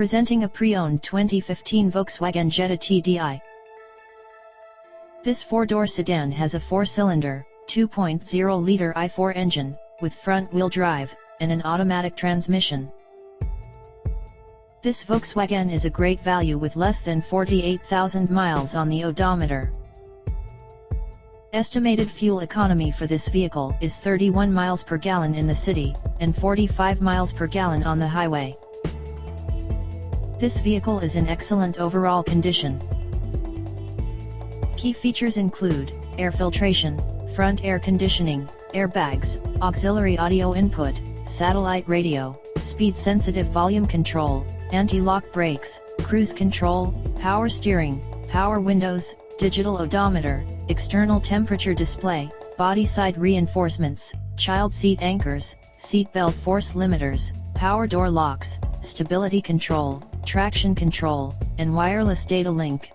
Presenting a pre-owned 2015 Volkswagen Jetta TDI. This four-door sedan has a four-cylinder, 2.0-liter i4 engine, with front-wheel drive, and an automatic transmission. This Volkswagen is a great value with less than 48,000 miles on the odometer. Estimated fuel economy for this vehicle is 31 miles per gallon in the city, and 45 miles per gallon on the highway. This vehicle is in excellent overall condition. Key features include air filtration, front air conditioning, airbags, auxiliary audio input, satellite radio, speed-sensitive volume control, anti-lock brakes, cruise control, power steering, power windows, digital odometer, external temperature display, body side reinforcements, child seat anchors, seat belt force limiters, power door locks, stability control, traction control, and wireless data link.